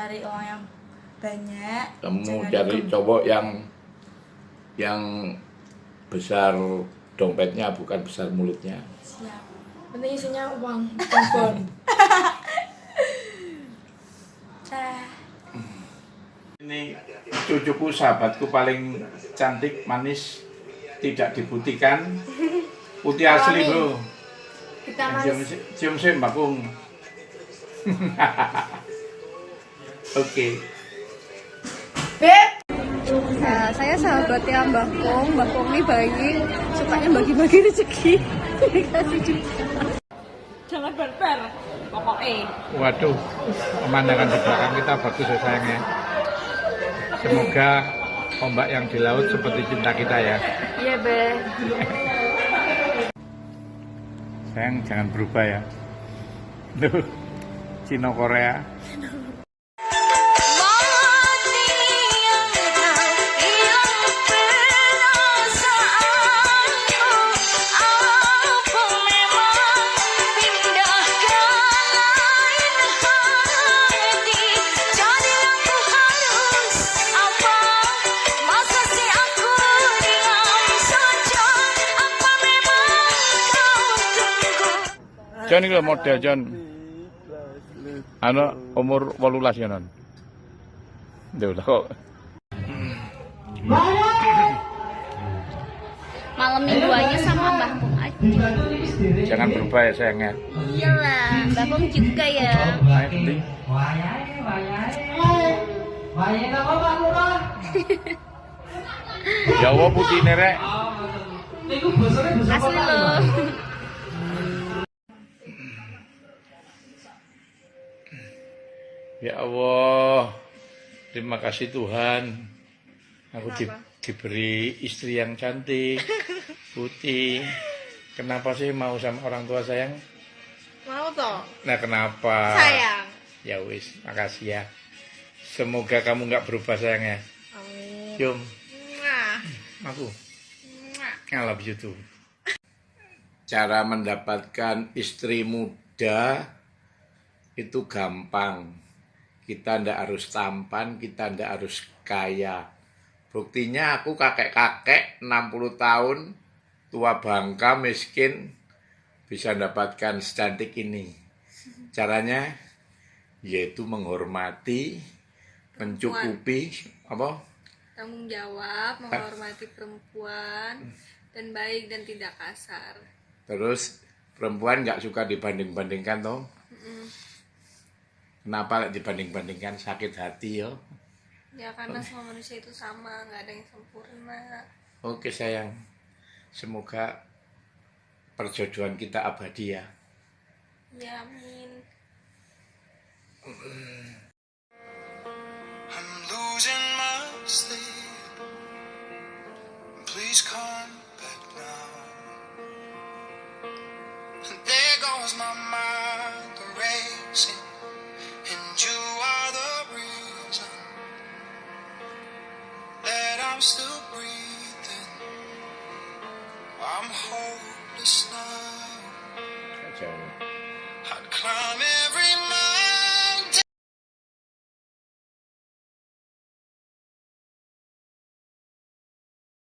cari uang yang banyak. Kamu cari cowok yang besar dompetnya, bukan besar mulutnya. Siap. Penting isinya uang, bukan bon. Ini cucuku, sahabatku paling cantik, manis, tidak dibutikan, putih asli bro. Kita manis. Cium sih Mbak Kung. Oke. Beb. Nah, saya sahabatnya Mbak Kung. Mbak Kung ini baik, sukanya bagi-bagi rezeki. Dikasih juga. Jangan berber, pokoknya. Waduh, pemandangan di belakang kita bagus ya sayangnya. Semoga ombak yang di laut seperti cinta kita ya. Iya, Be. Sayang jangan berubah ya. Duh, Cina Korea. John ini model John. Ano umur 18 ya non. Duh lah kok. Malam mingguannya sama Mbak Kung aja. Jangan berubah ya sayangnya. Iyalah, Mbak Kung juga ya. Jawa putih nerek. Asli loh. Ya Allah, terima kasih Tuhan. Aku diberi istri yang cantik, putih. Kenapa sih mau sama orang tua sayang? Mau toh? Nah kenapa? Sayang. Ya wis, makasih ya. Semoga kamu nggak berubah sayang ya. Amin. Yum, Mwah. aku. Mwah. I love you too. Cara mendapatkan istri muda itu gampang. Kita ndak harus tampan, kita ndak harus kaya. Buktinya aku kakek-kakek 60 tahun, tua bangka, miskin, bisa mendapatkan secantik ini. Caranya yaitu menghormati, mencukupi, apa? Tanggung jawab, menghormati perempuan, dan baik dan tidak kasar. Terus perempuan nggak suka dibanding-bandingkan toh. Kenapa dibanding-bandingkan, sakit hati yo? Ya karena semua manusia itu sama, nggak ada yang sempurna. Oke sayang, semoga perjodohan kita abadi ya. Ya amin. I'm losing my sleep. Please come back now. And there goes my mind racing, and you are the reason that I'm still breathing. I'm hopeless now. I'd climb